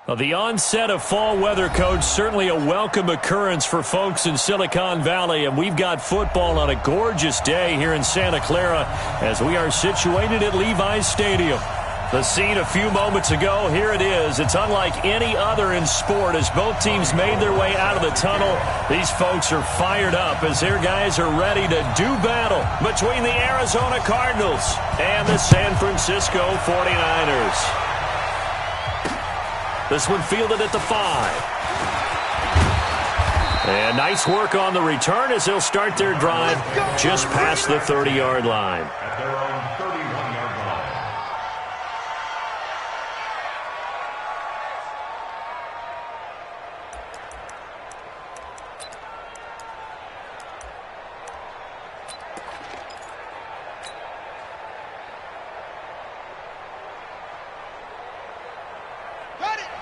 Well, the onset of fall weather, Coach, certainly a welcome occurrence for folks in Silicon Valley, and we've got football on a gorgeous day here in Santa Clara as we are situated at Levi's Stadium. The scene a few moments ago, here it is. It's unlike any other in sport as both teams made their way out of the tunnel. These folks are fired up as their guys are ready to do battle between the Arizona Cardinals and the San Francisco 49ers. This one fielded at the 5. And nice work on the return as they'll start their drive just past the 30-yard line. At their own 31-yard line.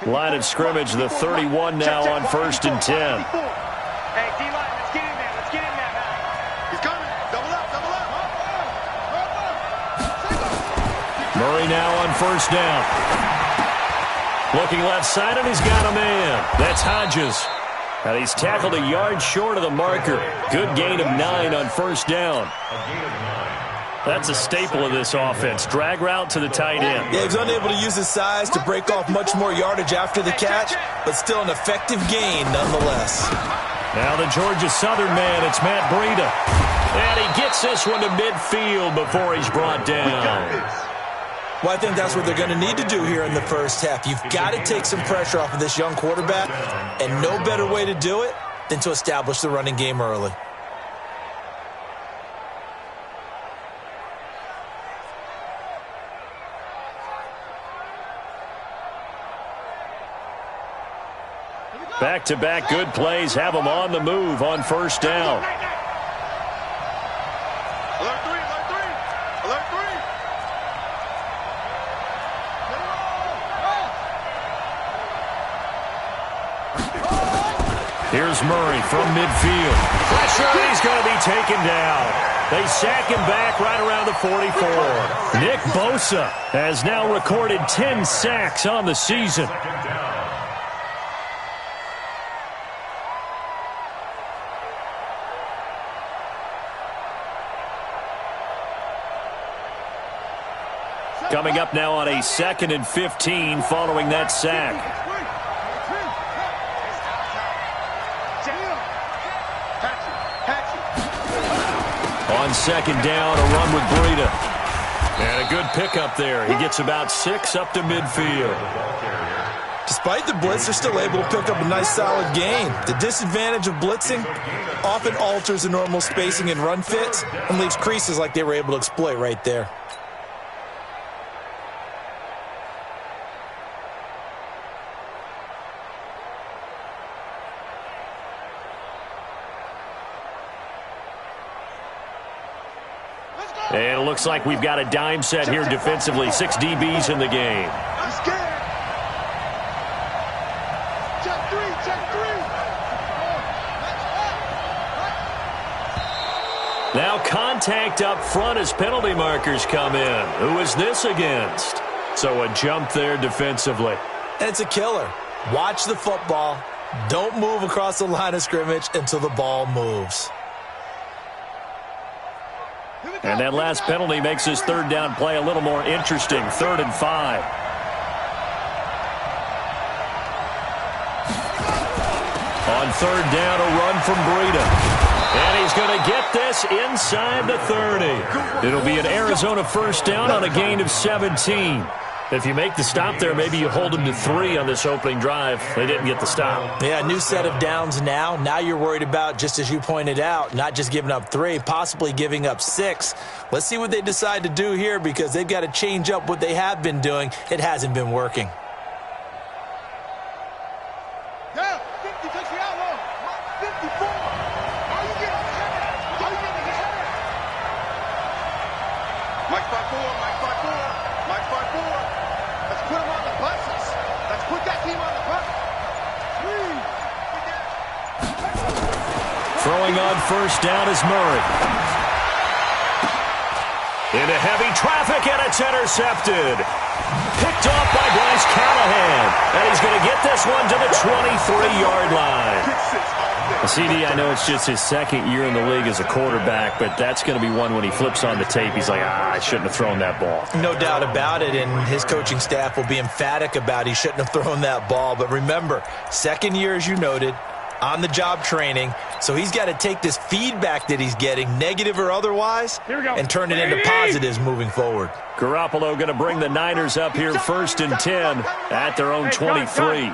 Line of scrimmage, the 31 now on 1st and 10. Hey, D-line, let's get in there. Let's get in there, man. He's coming. Double up, double up. Murray now on 1st down. Looking left side, and he's got a man. That's Hodges. And he's tackled a yard short of the marker. Good gain of 9 on 1st down. That's a staple of this offense. Drag route to the tight end. Yeah, he was unable to use his size to break off much more yardage after the catch, but still an effective gain nonetheless. Now the Georgia Southern man, it's Matt Breida. And he gets this one to midfield before he's brought down. Well, I think that's what they're going to need to do here in the first half. You've got to take some pressure off of this young quarterback, and no better way to do it than to establish the running game early. Back-to-back good plays have them on the move on 1st down. Alert 3, alert 3. Alert 3. Here's Murray from midfield. Pressure, and he's going to be taken down. They sack him back right around the 44. Nick Bosa has now recorded 10 sacks on the season. Coming up now on a 2nd and 15 following that sack. On 2nd down, a run with Breida. And a good pickup there. He gets about 6 up to midfield. Despite the blitz, they're still able to pick up a nice solid gain. The disadvantage of blitzing often alters the normal spacing and run fits and leaves creases like they were able to exploit right there. And it looks like we've got a dime set here defensively. 6 DBs in the game. I'm scared. Check 3, check 3. Now contact up front as penalty markers come in. Who is this against? So a jump there defensively. And it's a killer. Watch the football. Don't move across the line of scrimmage until the ball moves. And that last penalty makes his 3rd down play a little more interesting. 3rd and 5. On 3rd down, a run from Breida. And he's going to get this inside the 30. It'll be an Arizona 1st down on a gain of 17. If you make the stop there, maybe you hold them to 3 on this opening drive. They didn't get the stop. Yeah, new set of downs now. Now you're worried about, just as you pointed out, not just giving up 3, possibly giving up 6. Let's see what they decide to do here because they've got to change up what they have been doing. It hasn't been working. Down. 50 takes the outlaw. 54. Are you getting the head? Are you getting the head? Mike 5-4, Mike 5-4, Mike 5-4. Let's put him on the buses. Let's put that team on the bus. 3. Throwing on 1st down is Murray. Into heavy traffic, and it's intercepted. Picked Picked off by Bryce Callahan. And he's going to get this one to the 23-yard line. CD, I know it's just his second year in the league as a quarterback, but that's going to be one when he flips on the tape. He's like, I shouldn't have thrown that ball. No doubt about it, and his coaching staff will be emphatic about he shouldn't have thrown that ball. But remember, second year, as you noted, on-the-job training, so he's got to take this feedback that he's getting, negative or otherwise, and turn it into positives moving forward. Garoppolo going to bring the Niners up here 1st and 10 at their own 23.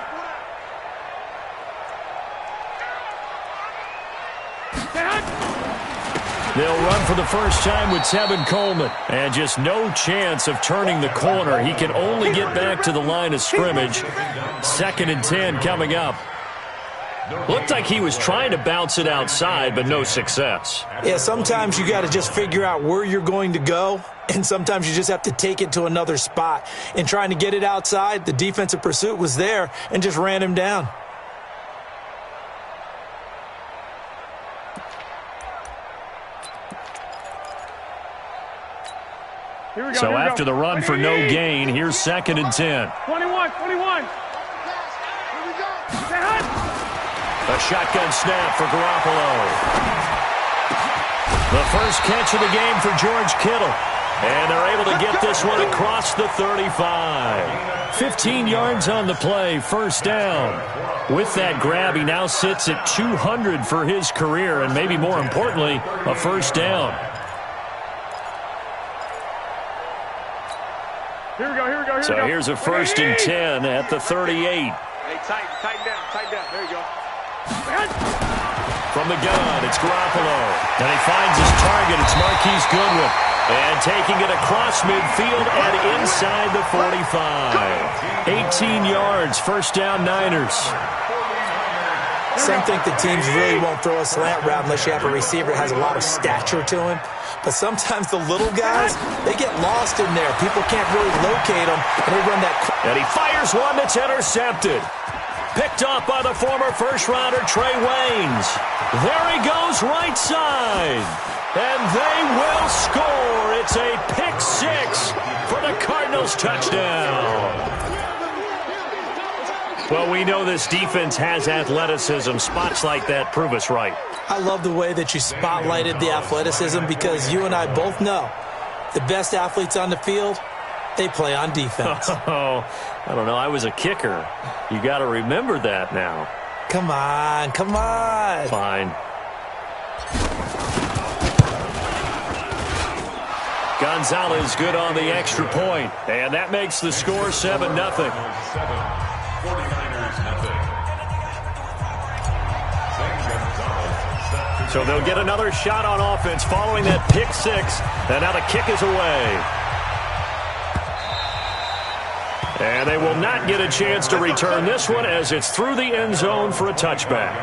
They'll run for the first time with Tevin Coleman. And just no chance of turning the corner. He can only get back to the line of scrimmage. 2nd and 10 coming up. Looked like he was trying to bounce it outside, but no success. Yeah, sometimes you got to just figure out where you're going to go, and sometimes you just have to take it to another spot. In trying to get it outside, the defensive pursuit was there and just ran him down. So after the run for no gain, here's 2nd and 10. 21. A shotgun snap for Garoppolo. The first catch of the game for George Kittle. And they're able to get this one across the 35. 15 yards on the play, first down. With that grab, he now sits at 200 for his career, and maybe more importantly, a first down. Here we go. So here's a 1st and 10 at the 38. Hey, tighten down. There you go. From the gun, it's Garoppolo. And he finds his target. It's Marquise Goodwin. And taking it across midfield and inside the 45. 18 yards, first down Niners. Some think the teams really won't throw a slant route unless you have a receiver that has a lot of stature to him. But sometimes the little guys, they get lost in there. People can't really locate them, and they run that. And he fires one that's intercepted. Picked off by the former first-rounder Trey Waynes. There he goes right side. And they will score. It's a pick six for the Cardinals touchdown. Well, we know this defense has athleticism. Spots like that prove us right. I love the way that you spotlighted the athleticism because you and I both know the best athletes on the field, they play on defense. Oh, I don't know. I was a kicker. You got to remember that now. Come on. Fine. Gonzalez good on the extra point, and that makes the score 7-0. 49ers nothing. So they'll get another shot on offense following that pick six, and now the kick is away. And they will not get a chance to return this one as it's through the end zone for a touchback.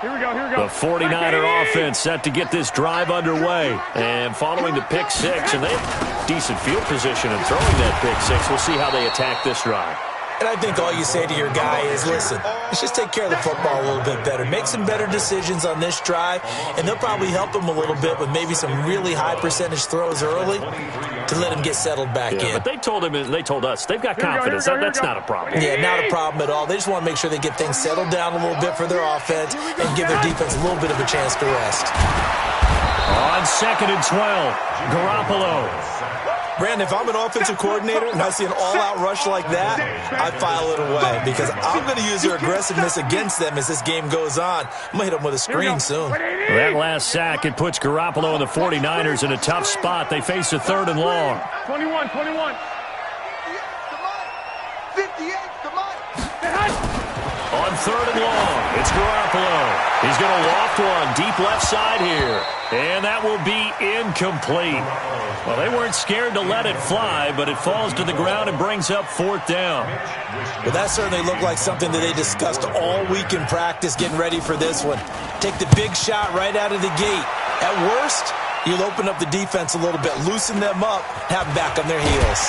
The 49er offense set to get this drive underway. And following the pick six, and they have decent field position in throwing that pick six. We'll see how they attack this drive. And I think all you say to your guy is, listen, let's just take care of the football a little bit better. Make some better decisions on this drive, and they'll probably help him a little bit with maybe some really high percentage throws early to let him get settled back in. But they told us they've got confidence. That's not a problem. Yeah, not a problem at all. They just want to make sure they get things settled down a little bit for their offense and give their defense a little bit of a chance to rest. On 2nd and 12, Garoppolo. Brandon, if I'm an offensive coordinator and I see an all-out rush like that, I file it away because I'm going to use their aggressiveness against them as this game goes on. I'm going to hit them with a screen soon. That last sack, it puts Garoppolo and the 49ers in a tough spot. They face a 3rd and long. 21. 58, come on. On 3rd and long, it's Garoppolo. He's going to loft one deep left side here. And that will be incomplete. Well, they weren't scared to let it fly, but it falls to the ground and brings up 4th down. Well, that certainly looked like something that they discussed all week in practice getting ready for this one. Take the big shot right out of the gate. At worst, you'll open up the defense a little bit, loosen them up, have them back on their heels.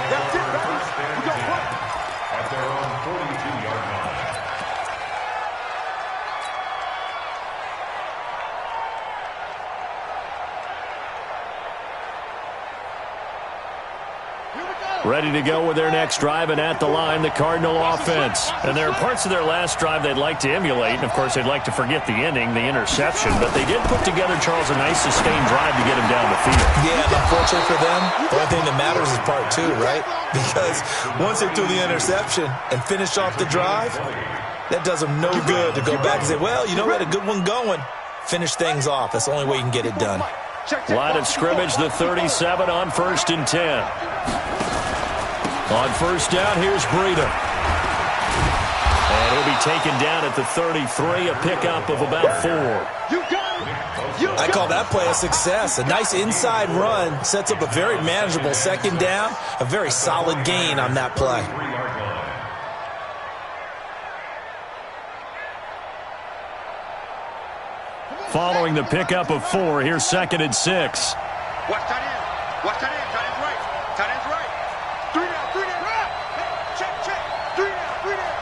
That's it, baby. We got one. At their ready to go with their next drive, and at the line, the Cardinal offense. And there are parts of their last drive they'd like to emulate, and of course they'd like to forget the ending, the interception, but they did put together, Charles, a nice sustained drive to get him down the field. Yeah, and unfortunately for them, the only thing that matters is part two, right? Because once they threw the interception and finished off the drive, that does them no good to go back and say, well, you know, we had a good one going. Finish things off. That's the only way you can get it done. Line of scrimmage, the 37 on 1st and 10. On first down, here's Breida. And he'll be taken down at the 33, a pickup of about 4. I call that play a success. A nice inside run sets up a very manageable second down, a very solid gain on that play. Following the pickup of 4, here's 2nd and 6. Watch tight end. Watch tight end. Tight end's right. Tight end's right. 3 down. 3 down. Hey, check. 3 down.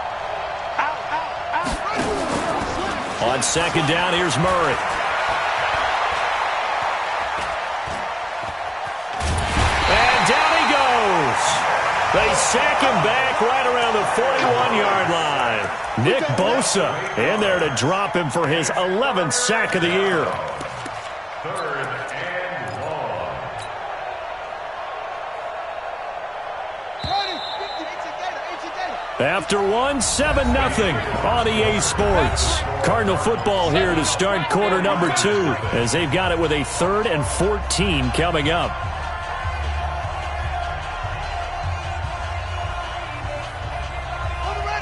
Out. On 2nd down, here's Murray. And down he goes. They sack him back right around the 41-yard line. Nick Bosa in there to drop him for his 11th sack of the year. 3rd and long. After one, 7-0 on EA Sports. Cardinal football here to start quarter number 2 as they've got it with a 3rd and 14 coming up.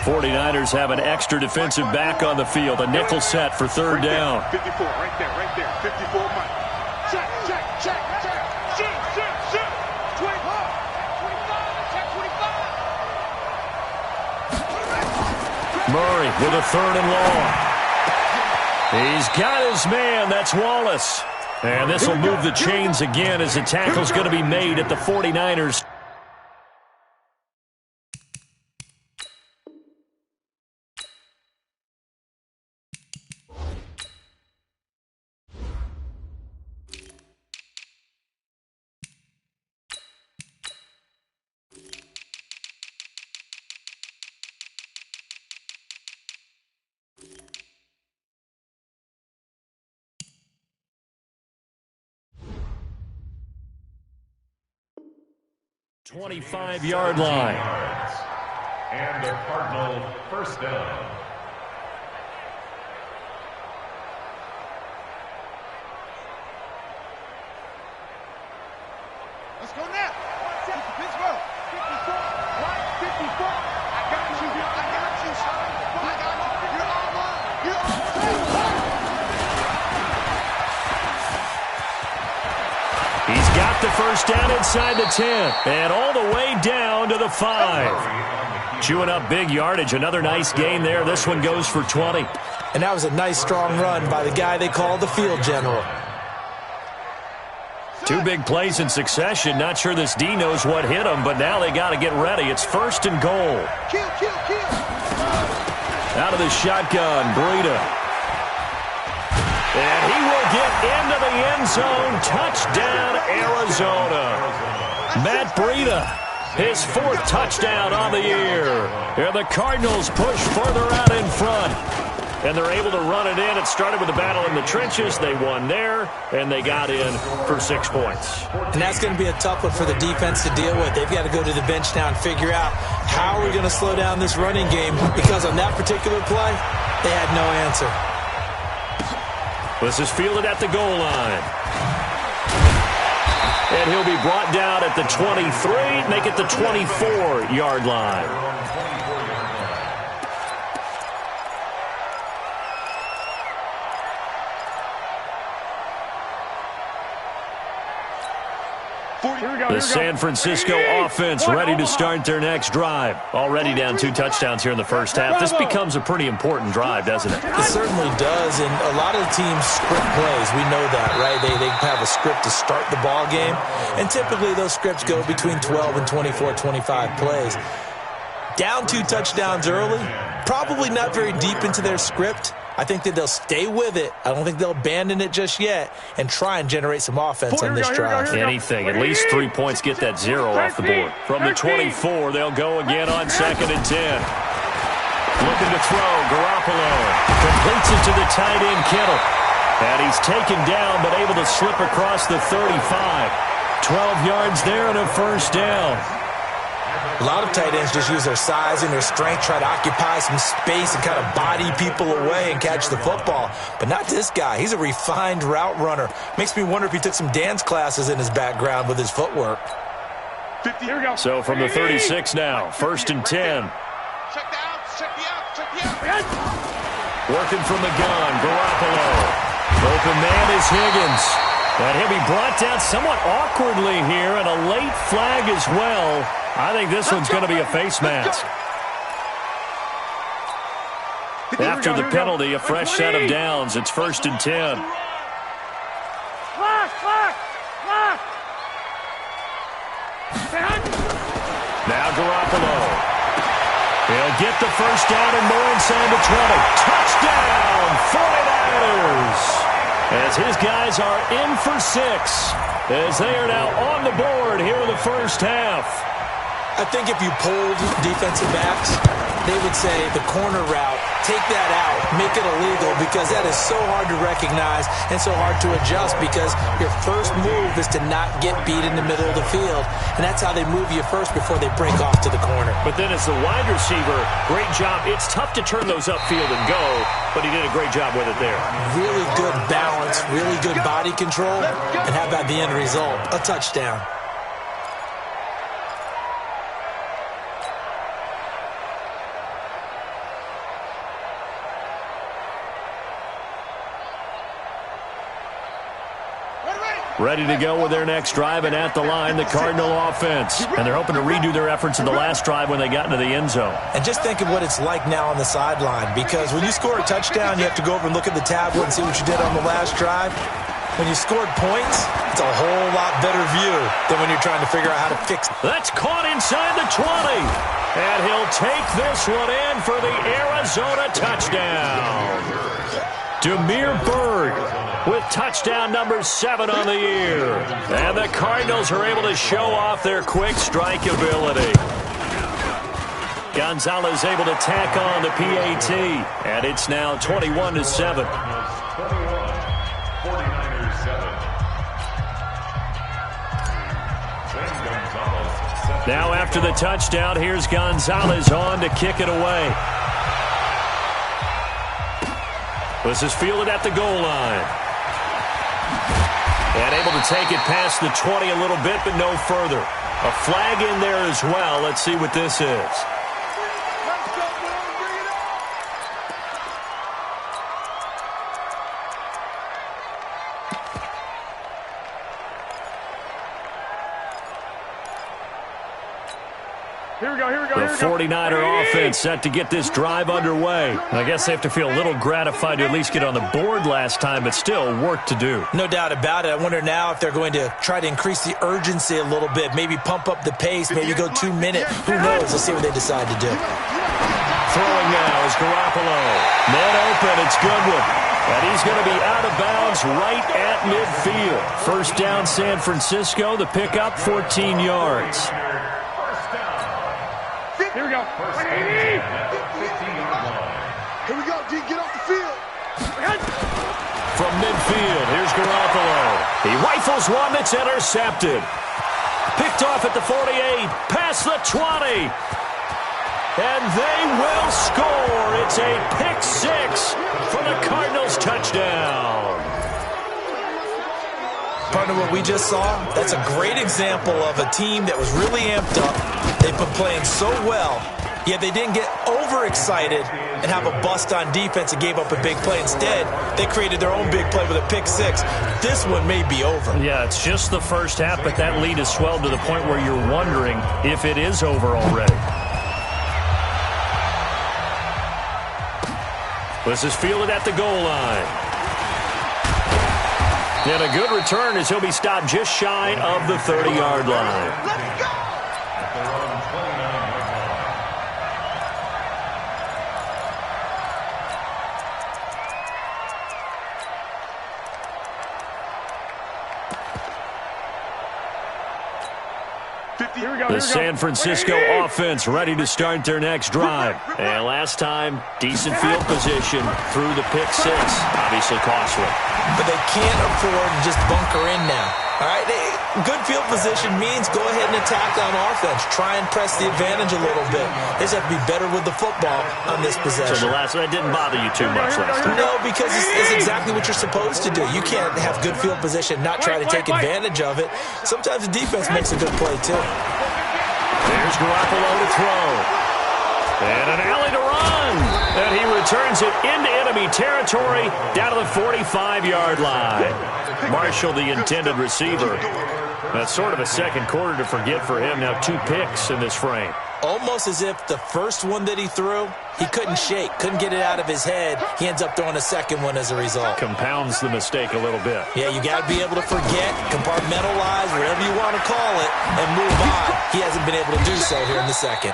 '49ers have an extra defensive back on the field. A nickel set for 3rd down. 54, right there. 54, Mike. Check. 25. Murray with a 3rd and long. He's got his man. That's Wallace. And this will move the chains again as the tackle's going to be made at the 49ers. .25-yard line. And the Cardinal first down. Let's go now. Pittsburgh. 54. 54. I got you. You're online. He's got the first down inside the 10 and all the way down to the 5. Chewing up big yardage. Another nice gain there. This one goes for 20. And that was a nice, strong run by the guy they call the field general. 2 big plays in succession. Not sure this D knows what hit him, but now they got to get ready. It's 1st and goal. Kill. Out of the shotgun, Breida. And he will get into the end zone. Touchdown, Arizona. Matt Breida, his 4th touchdown on the year. And the Cardinals push further out in front. And they're able to run it in. It started with a battle in the trenches. They won there, and they got in for 6 points. And that's going to be a tough one for the defense to deal with. They've got to go to the bench now and figure out how are we going to slow down this running game, because on that particular play, they had no answer. This is fielded at the goal line. And he'll be brought down at the 23, make it the 24-yard line. The San Francisco offense ready to start their next drive. Already down 2 touchdowns here in the first half. This becomes a pretty important drive, doesn't it? It certainly does, and a lot of the teams script plays. We know that, right? They have a script to start the ball game, and typically those scripts go between 12 and 24, 25 plays. Down 2 touchdowns early, probably not very deep into their script, I think that they'll stay with it. I don't think they'll abandon it just yet and try and generate some offense on this drive. Anything. At least 3 points. Get that 0 off the board. From the 24, they'll go again on 2nd and 10. Looking to throw. Garoppolo completes it to the tight end, Kittle. And he's taken down but able to slip across the 35. 12 yards there and a first down. A lot of tight ends just use their size and their strength, try to occupy some space and kind of body people away and catch the football. But not this guy. He's a refined route runner. Makes me wonder if he took some dance classes in his background with his footwork. Here we go. So from the 36 now, 1st and 10. Check the out, check the out. Working from the gun, Garoppolo. Open man is Higgins. And he'll be brought down somewhat awkwardly here, and a late flag as well. I think this one's going to be a face mask. After the penalty, a fresh set of downs. It's 1st and 10. Now Garoppolo. He'll get the first down and more inside the 20. Touchdown, 49ers. As his guys are in for 6. As they are now on the board here in the first half. I think if you polled defensive backs, they would say the corner route, take that out, make it illegal, because that is so hard to recognize and so hard to adjust, because your first move is to not get beat in the middle of the field, and that's how they move you first before they break off to the corner. But then as the wide receiver, great job. It's tough to turn those upfield and go, but he did a great job with it there. Really good balance, really good body control, and how about the end result? A touchdown. Ready to go with their next drive, and at the line, the Cardinal offense. And they're hoping to redo their efforts in the last drive when they got into the end zone. And just think of what it's like now on the sideline, because when you score a touchdown, you have to go over and look at the tablet and see what you did on the last drive. When you scored points, it's a whole lot better view than when you're trying to figure out how to fix it. That's caught inside the 20. And he'll take this one in for the Arizona touchdown. Damiere Byrd with touchdown number 7 on the year. And the Cardinals are able to show off their quick strike ability. Gonzalez able to tack on the PAT. And it's now 21-7. 49ers 7. Now after the touchdown, here's Gonzalez on to kick it away. This is fielded at the goal line. And able to take it past the 20 a little bit, but no further. A flag in there as well. Let's see what this is. The 49er offense set to get this drive underway. I guess they have to feel a little gratified to at least get on the board last time, but still work to do. No doubt about it. I wonder now if they're going to try to increase the urgency a little bit, maybe pump up the pace, maybe go 2 minute. Who knows? Let's see what they decide to do. Throwing now is Garoppolo. Man open, it's Goodwin. And he's going to be out of bounds right at midfield. First down, San Francisco. The pickup, 14 yards. Here we go. Here we go, D. Get off the field. From midfield, here's Garoppolo. He rifles one that's intercepted. Picked off at the 48, past the 20. And they will score. It's a pick 6 for the Cardinals touchdown. Partner, what we just saw, that's a great example of a team that was really amped up. They've been playing so well, yet they didn't get overexcited and have a bust on defense and gave up a big play. Instead, they created their own big play with a pick 6. This one may be over. Yeah, it's just the first half, but that lead has swelled to the point where you're wondering if it is over already. This is fielded at the goal line. And a good return as he'll be stopped just shy of the 30-yard line. Let's go! The San Francisco offense ready to start their next drive. And last time, decent field position through the pick six. Obviously costly. But they can't afford to just bunker in now. All right, good field position means go ahead and attack on offense. Try and press the advantage a little bit. They just have to be better with the football on this possession. So the last one, that didn't bother you too much last time? No, because it's exactly what you're supposed to do. You can't have good field position, not try to take advantage of it. Sometimes the defense makes a good play, too. There's Garoppolo to throw. And an alley to run. And he returns it into enemy territory down to the 45-yard line. Marshall, the intended receiver. That's sort of a second quarter to forget for him. Now 2 picks in this frame. Almost as if the first one that he threw, he couldn't shake, couldn't get it out of his head. He ends up throwing a second one as a result. Compounds the mistake a little bit. Yeah, you got to be able to forget, compartmentalize, whatever you want to call it, and move on. He hasn't been able to do so here in the second.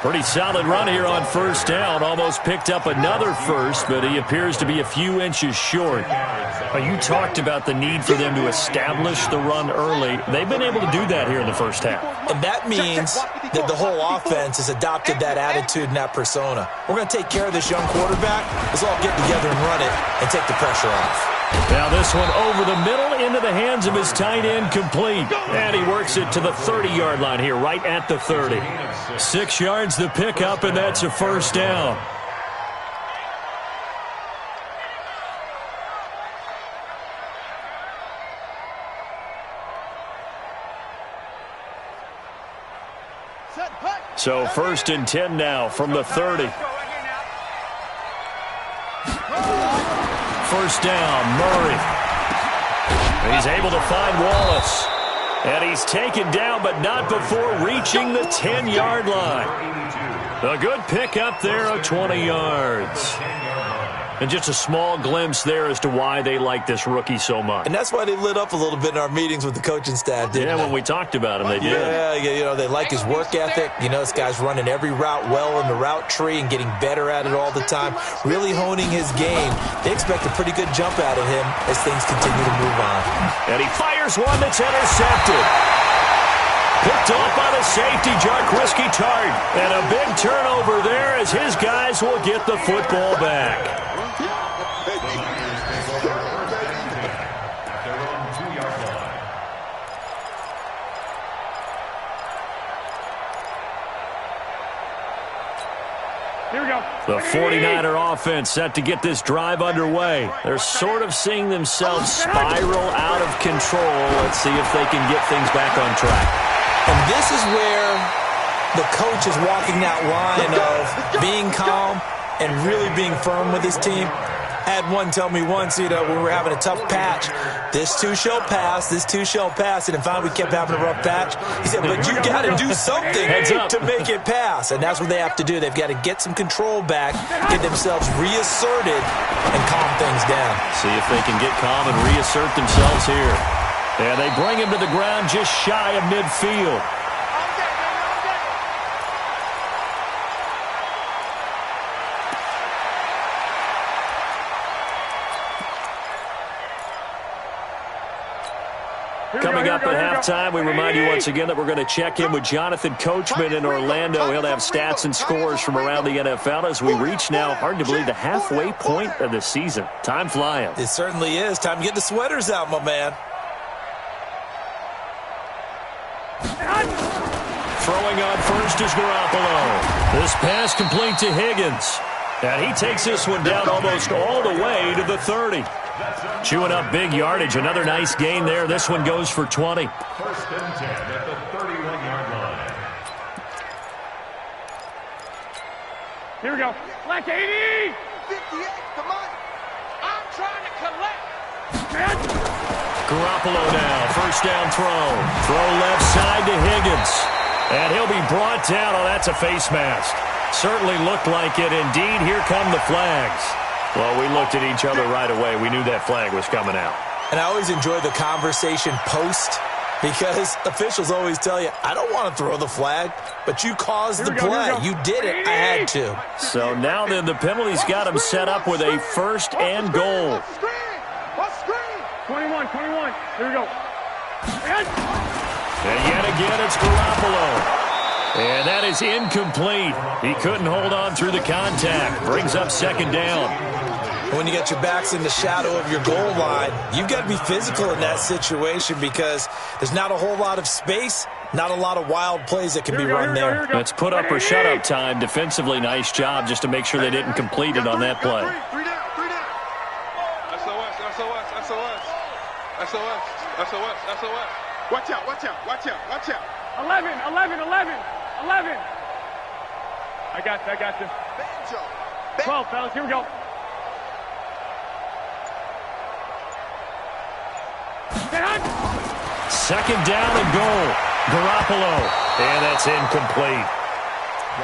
Pretty solid run here on first down. Almost picked up another first, but he appears to be a few inches short. You talked about the need for them to establish the run early. They've been able to do that here in the first half. And that means that the whole offense has adopted that attitude and that persona. We're going to take care of this young quarterback. Let's all get together and run it and take the pressure off. Now this one over the middle into the hands of his tight end, complete. And he works it to the 30-yard line here, right at the 30. 6 yards the pickup, and that's a first down. So 1st and 10 now from the 30. First down, Murray. He's able to find Wallace. And he's taken down, but not before reaching the 10-yard line. A good pickup there of 20 yards. And just a small glimpse there as to why they like this rookie so much. And that's why they lit up a little bit in our meetings with the coaching staff, didn't they? Yeah, when we talked about him, they did. Yeah, you know, they like his work ethic. You know, this guy's running every route well in the route tree and getting better at it all the time, really honing his game. They expect a pretty good jump out of him as things continue to move on. And he fires one that's intercepted. Picked off by the safety, Jarquiski Tart. And a big turnover there as his guys will get the football back. Here we go. The 49er offense set to get this drive underway. They're sort of seeing themselves spiral out of control. Let's see if they can get things back on track. And this is where the coach is walking that line of being calm and really being firm with his team. Had one tell me once, you know, when we were having a tough patch, this too shall pass, this too shall pass. And finally we kept having a rough patch. He said, but you got to do something to make it pass. And that's what they have to do. They've got to get some control back, get themselves reasserted, and calm things down. See if they can get calm and reassert themselves here. And they bring him to the ground just shy of midfield. Coming up at halftime, we remind you once again that we're going to check in with Jonathan Coachman in Orlando. He'll have stats and scores from around the NFL as we reach now, hard to believe, the halfway point of the season. Time flying. It certainly is. Time to get the sweaters out, my man. Throwing on first is Garoppolo. This pass complete to Higgins. And he takes this one down almost all the way to the 30. Chewing up big yardage. Another nice gain there. This one goes for 20. 1st and 10 at the 31-yard line. Here we go. Black 80. 58, come on. I'm trying to collect. Garoppolo now. First down throw. Throw left side to Higgins. And he'll be brought down. Oh, that's a face mask. Certainly looked like it. Indeed, here come the flags. Well, we looked at each other right away. We knew that flag was coming out. And I always enjoy the conversation post because officials always tell you, I don't want to throw the flag, but you caused the play. You did it. I had to. So now then the penalty's got him set up with a first and goal. What screen? 21. Here we go. And yet again, it's Garoppolo. And that is incomplete. He couldn't hold on through the contact. Brings up second down. When you get your backs in the shadow of your goal line, you've got to be physical in that situation because there's not a whole lot of space, not a lot of wild plays that can be run there. That's put up or shut up time. Defensively, nice job just to make sure they didn't complete it on that play. Three down. SOS. Watch out. 11. I got you. 12, fellas, here we go. Second down and goal. Garoppolo. And that's incomplete.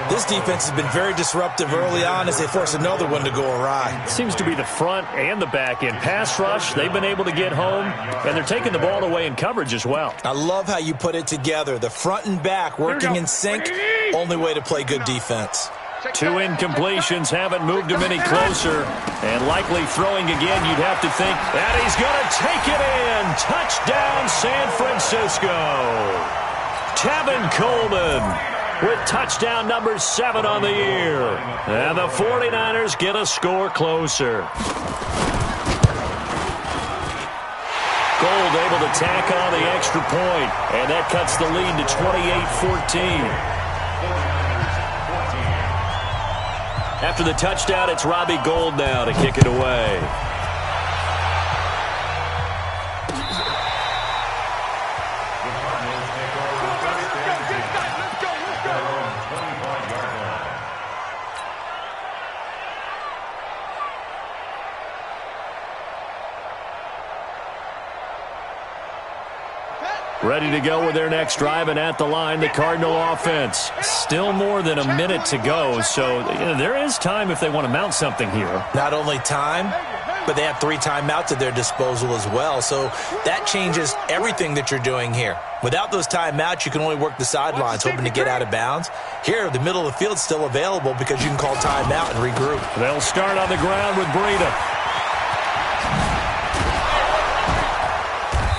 This defense has been very disruptive early on as they force another one to go awry. Seems to be the front and the back end. Pass rush, they've been able to get home, and they're taking the ball away in coverage as well. I love how you put it together. The front and back working in sync. Only way to play good defense. 2 incompletions haven't moved him any closer. And likely throwing again, you'd have to think that he's going to take it in. Touchdown, San Francisco. Tevin Coleman with touchdown number 7 on the year. And the 49ers get a score closer. Gold able to tack on the extra point, and that cuts the lead to 28-14. After the touchdown, it's Robbie Gould now to kick it away. Ready to go with their next drive, and at the line, the Cardinal offense. Still more than a minute to go, so there is time if they want to mount something here. Not only time, but they have 3 timeouts at their disposal as well, so that changes everything that you're doing here. Without those timeouts, you can only work the sidelines, hoping to get out of bounds. Here, the middle of the field's still available because you can call timeout and regroup. They'll start on the ground with Breida.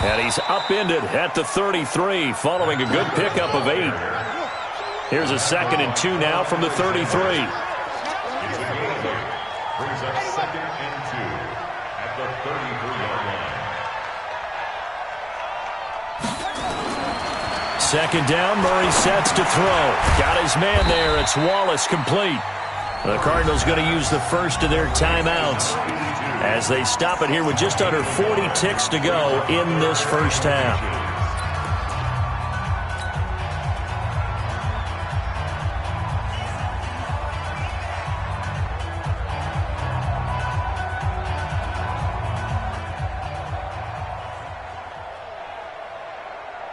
And he's upended at the 33, following a good pickup of 8. Here's a 2nd and 2 now from the 33. Brings up 2nd and 2 at the 33-yard line. Second down, Murray sets to throw. Got his man there. It's Wallace complete. The Cardinals going to use the first of their timeouts as they stop it here with just under 40 ticks to go in this first half.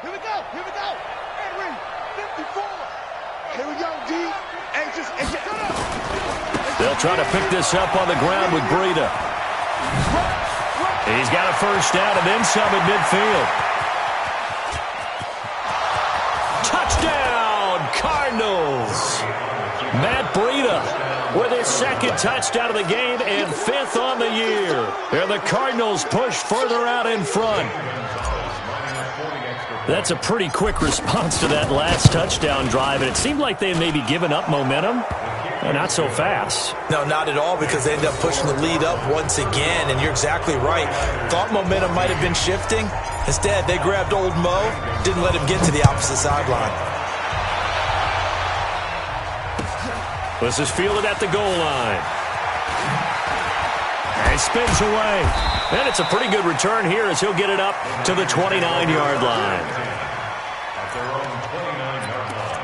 Here we go. Henry, 54. Here we go, D. They'll try to pick this up on the ground with Breida. He's got a first down and then some at midfield. Touchdown, Cardinals. Matt Breida with his 2nd touchdown of the game and 5th on the year. And the Cardinals push further out in front. That's a pretty quick response to that last touchdown drive, and it seemed like they had maybe given up momentum. Not so fast. No, not at all, because they ended up pushing the lead up once again, and you're exactly right. Thought momentum might have been shifting. Instead, they grabbed old Mo, didn't let him get to the opposite sideline. This is fielded at the goal line. And he spins away. And it's a pretty good return here as he'll get it up to the 29-yard line. At their own 29-yard line.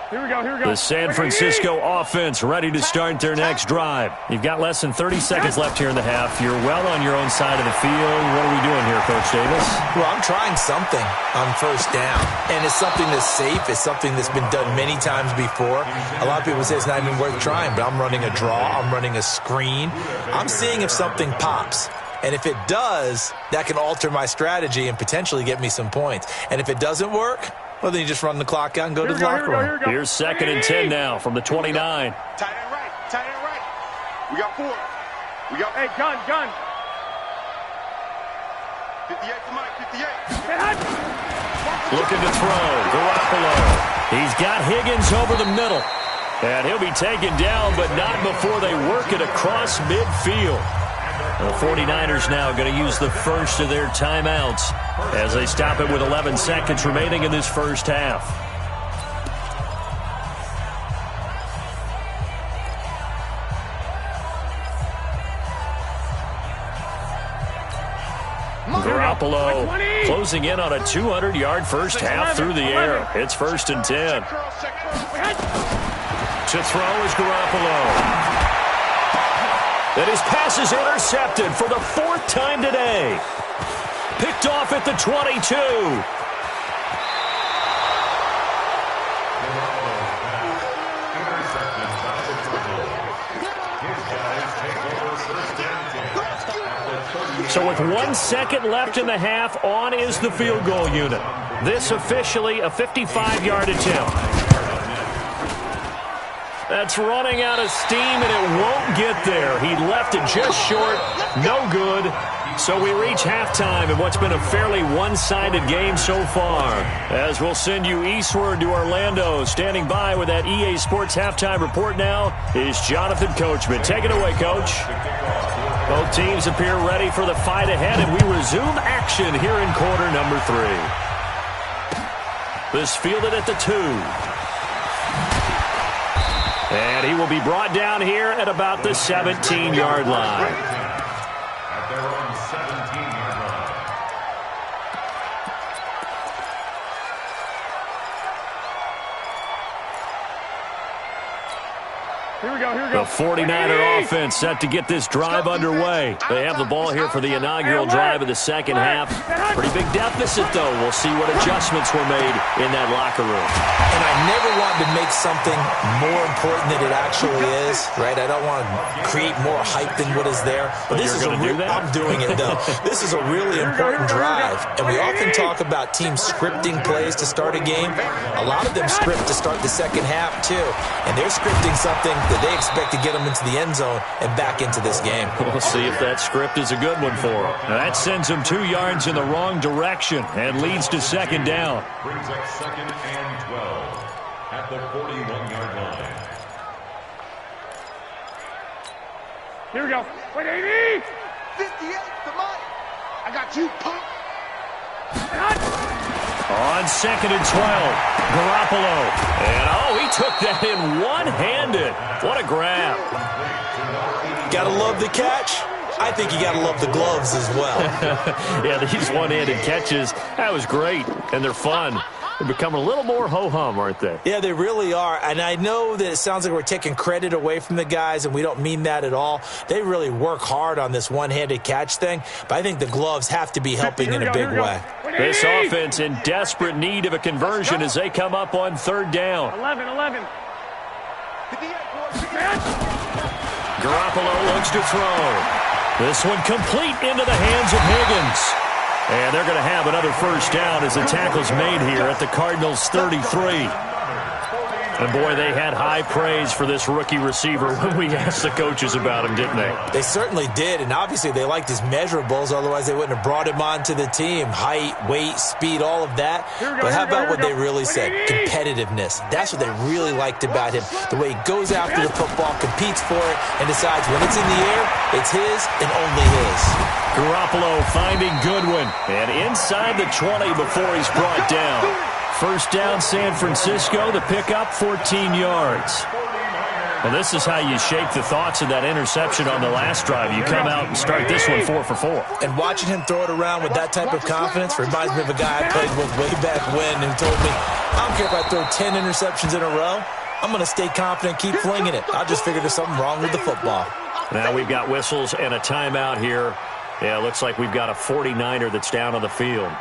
Here we go. The San Francisco offense ready to start their next drive. You've got less than 30 seconds left here in the half. You're well on your own side of the field. What are we doing here, Coach Davis? Well, I'm trying something on first down, and it's something that's safe. It's something that's been done many times before. A lot of people say it's not even worth trying, but I'm running a draw. I'm running a screen. I'm seeing if something pops. And if it does, that can alter my strategy and potentially get me some points. And if it doesn't work, well, then you just run the clock out and go to the locker room. Here's 2nd and 10 now from the 29. Tight end right. Tight end right. We got 4. We got... Hey, gun. 58 to Mike. 58. Looking to throw. Garoppolo. He's got Higgins over the middle. And he'll be taken down, but not before they work it across midfield. The 49ers now going to use the first of their timeouts as they stop it with 11 seconds remaining in this first half. Garoppolo closing in on a 200-yard first half through the air. It's 1st and 10. To throw is Garoppolo. And his pass is intercepted for the 4th time today. Picked off at the 22. So with 1 second left in the half, on is the field goal unit. This officially a 55-yard attempt. That's running out of steam, and it won't get there. He left it just short. No good. So we reach halftime in what's been a fairly one-sided game so far. As we'll send you eastward to Orlando. Standing by with that EA Sports halftime report now is Jonathan Coachman. Take it away, Coach. Both teams appear ready for the fight ahead, and we resume action here in quarter number 3. This fielded at the 2. And he will be brought down here at about the 17-yard line. At their own 17-yard line. Here we go. The 49er offense set to get this drive underway. They have the ball here for the inaugural drive of the second half. Pretty big deficit, though. We'll see what adjustments were made in that locker room. And I never wanted to make something more important than it actually is, right? I don't want to create more hype than what is there. But this is I'm doing it, though. This is a really important drive. And we often talk about teams scripting plays to start a game. A lot of them script to start the second half, too. And they're scripting something that they expect to get them into the end zone and back into this game. We'll see if that script is a good one for them. Now that sends them 2 yards in the wrong direction and leads to 2nd down. Brings up 2nd and 12 at the 41-yard line. Here we go. 180. 58 to Mike. I got you, punk. On 2nd and 12, Garoppolo. And, he took that in one-handed. What a grab. Gotta love the catch. I think you gotta love the gloves as well. Yeah, these one-handed catches, that was great, and they're fun. They're becoming a little more ho-hum, aren't they? Yeah, they really are. And I know that it sounds like we're taking credit away from the guys, and we don't mean that at all. They really work hard on this one-handed catch thing, but I think the gloves have to be helping in a big way. This offense in desperate need of a conversion as they come up on 3rd down. 11. Garoppolo looks to throw. This one complete into the hands of Higgins. And they're going to have another first down as the tackle's made here at the Cardinals' 33. And, boy, they had high praise for this rookie receiver when we asked the coaches about him, didn't they? They certainly did, and obviously they liked his measurables. Otherwise, they wouldn't have brought him onto the team. Height, weight, speed, all of that. But how about what they really said? Competitiveness. That's what they really liked about him. The way he goes after the football, competes for it, and decides when it's in the air, it's his and only his. Garoppolo finding Goodwin. And inside the 20 before he's brought down. First down, San Francisco. The pickup, 14 yards. Well, this is how you shake the thoughts of that interception on the last drive. You come out and start this one 4 for 4. And watching him throw it around with that type of confidence reminds me of a guy I played with way back when who told me, I don't care if I throw 10 interceptions in a row. I'm going to stay confident, keep flinging it. I just figured there's something wrong with the football. Now we've got whistles and a timeout here. Yeah, it looks like we've got a 49er that's down on the field.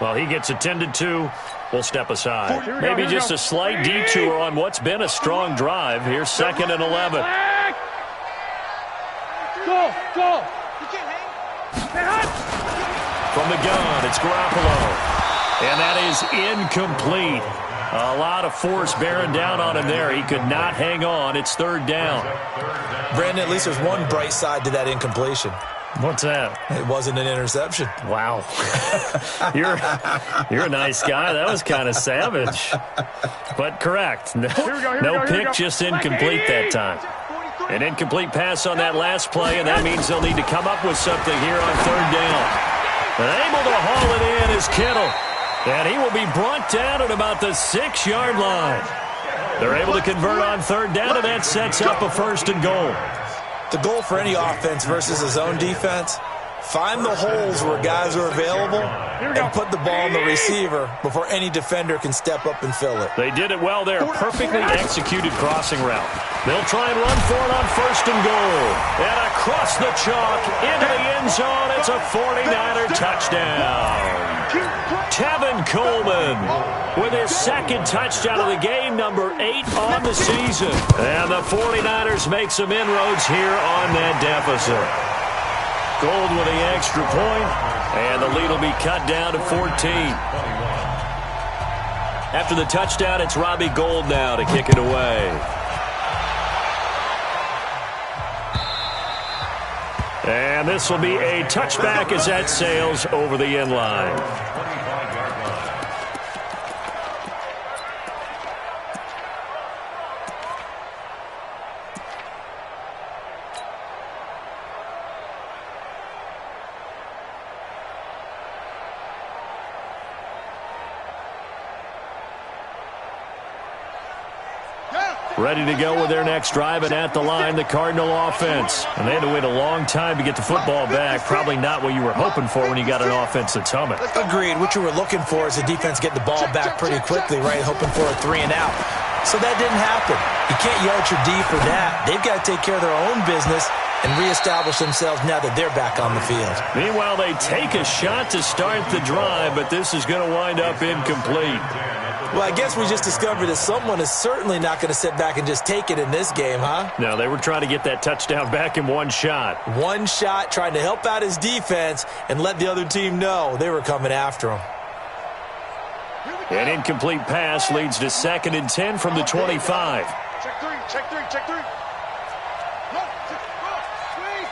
Well, he gets attended to. We'll step aside. Maybe just a slight detour on what's been a strong drive. Here's 2nd and 11. Go. From the gun, it's Garoppolo. And that is incomplete. A lot of force bearing down on him there. He could not hang on. It's third down. Brandon, at least there's one bright side to that incompletion. What's that? It wasn't an interception. Wow. You're a nice guy. That was kind of savage. But correct. No pick, just incomplete that time. An incomplete pass on that last play, and that means they'll need to come up with something here on third down. And able to haul it in is Kittle. And he will be brought down at about the 6-yard line. They're able to convert on third down, and that sets up a first and goal. The goal for any offense versus a zone defense, find the holes where guys are available and put the ball in the receiver before any defender can step up and fill it. They did it well there. Perfectly executed crossing route. They'll try and run for it on first and goal. And across the chalk into the end zone, it's a 49er touchdown. Tevin Coleman with his second touchdown of the game, number 8 on the season. And the 49ers make some inroads here on that deficit. Gold with the extra point, and the lead will be cut down to 14. After the touchdown, it's Robbie Gould now to kick it away. And this will be a touchback as that sails over the end line. Ready to go with their next drive, and at the line, the Cardinal offense. And they had to wait a long time to get the football back. Probably not what you were hoping for when you got an offense that's humming. Agreed. What you were looking for is the defense getting the ball back pretty quickly, right? Hoping for a 3 and out. So that didn't happen. You can't yell at your D for that. They've got to take care of their own business and reestablish themselves now that they're back on the field. Meanwhile, they take a shot to start the drive, but this is going to wind up incomplete. Well, I guess we just discovered that someone is certainly not going to sit back and just take it in this game, huh? No, they were trying to get that touchdown back in one shot. One shot, trying to help out his defense and let the other team know they were coming after him. An incomplete pass leads to 2nd and 10 from the 25. Check three, check three, check three. Go, swing.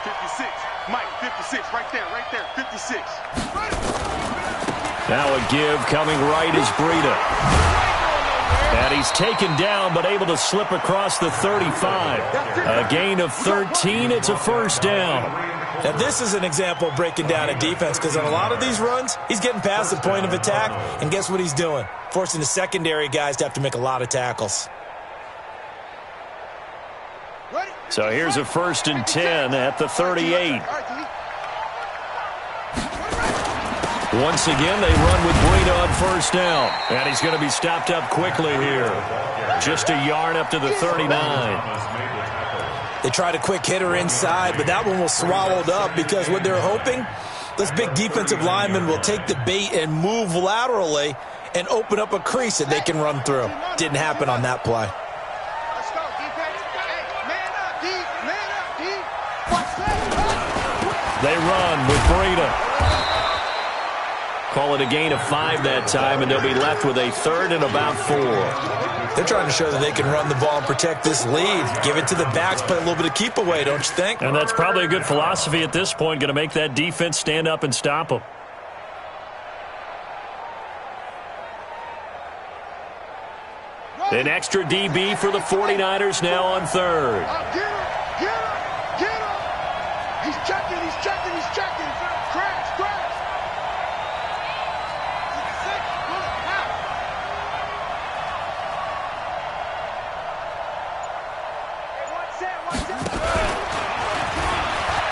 56. Mike, 56. Right there, 56. Now a give coming right is Breida. And he's taken down but able to slip across the 35. A gain of 13. It's a first down. Now this is an example of breaking down a defense, because on a lot of these runs, he's getting past the point of attack, and guess what he's doing? Forcing the secondary guys to have to make a lot of tackles. So here's a 1st and 10 at the 38. Once again, they run with Breida on first down. And he's going to be stopped up quickly here. Just a yard up to the 39. They tried a quick hitter inside, but that one was swallowed up because what they're hoping, this big defensive lineman will take the bait and move laterally and open up a crease that they can run through. Didn't happen on that play. Let's go, defense. Hey, man up, D. Man up, D. Watch that. They run with Breida. Call it a gain of 5 that time, and they'll be left with a 3rd and about 4. They're trying to show that they can run the ball and protect this lead. Give it to the backs, play a little bit of keep away, don't you think? And that's probably a good philosophy at this point, going to make that defense stand up and stop them. An extra DB for the 49ers now on 3rd. Get him, get him, get him. He's checking, he's checking, he's checking. Crash, crash.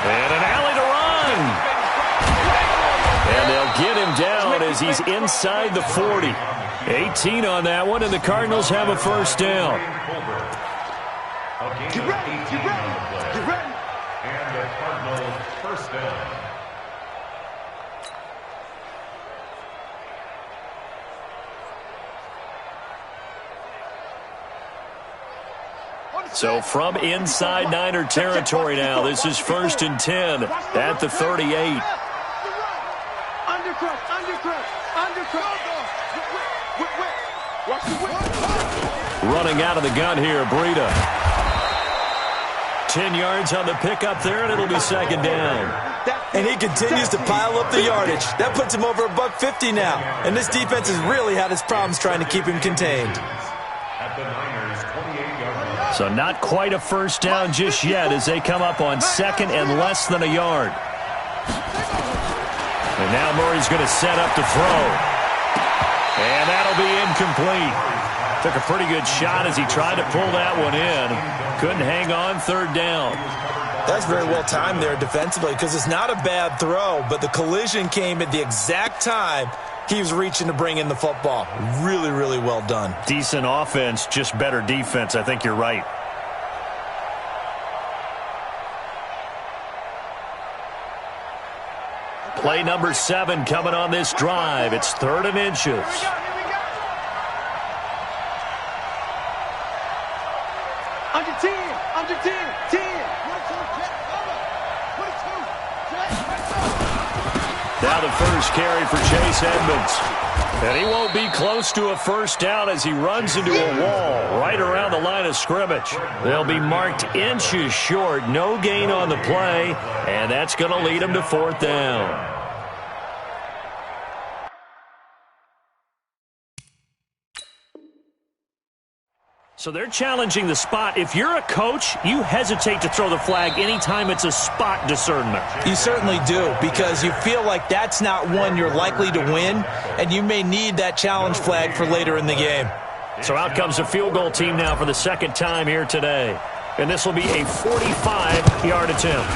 And an alley to run. And they'll get him down as he's inside the 40. 18 on that one, and the Cardinals have a first down. Get ready, get ready, get ready. And the Cardinals first down. So from inside Niner territory now, this is 1st and 10 at the 38. Running out of the gun here, Breida. 10 yards on the pickup there, and it'll be 2nd down. And he continues to pile up the yardage. That puts him over $150 now. And this defense has really had its problems trying to keep him contained. So not quite a 1st down just yet as they come up on 2nd and less than a yard. And now Murray's going to set up to throw. And that'll be incomplete. Took a pretty good shot as he tried to pull that one in. Couldn't hang on 3rd down. That's very well timed there defensively because it's not a bad throw, but the collision came at the exact time he was reaching to bring in the football. Really, really well done. Decent offense, just better defense. I think you're right. Play number 7 coming on this drive. It's 3rd and inches. Under 10, under 10, 10. Now the first carry for Chase Edmonds. And he won't be close to a 1st down as he runs into a wall right around the line of scrimmage. They'll be marked inches short. No gain on the play, and that's going to lead him to 4th down. So they're challenging the spot. If you're a coach, you hesitate to throw the flag anytime it's a spot discernment. You certainly do, because you feel like that's not one you're likely to win, and you may need that challenge flag for later in the game. So out comes the field goal team now for the 2nd time here today. And this will be a 45-yard attempt.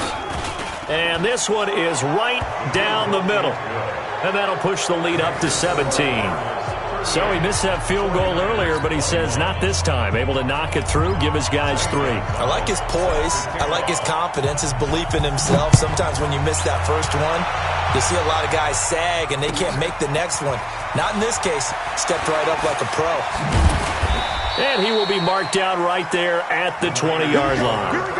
And this one is right down the middle. And that'll push the lead up to 17. So he missed that field goal earlier, but he says not this time. Able to knock it through, give his guys 3. I like his poise. I like his confidence, his belief in himself. Sometimes when you miss that first one, you see a lot of guys sag and they can't make the next one. Not in this case. Stepped right up like a pro. And he will be marked down right there at the 20-yard line. Here we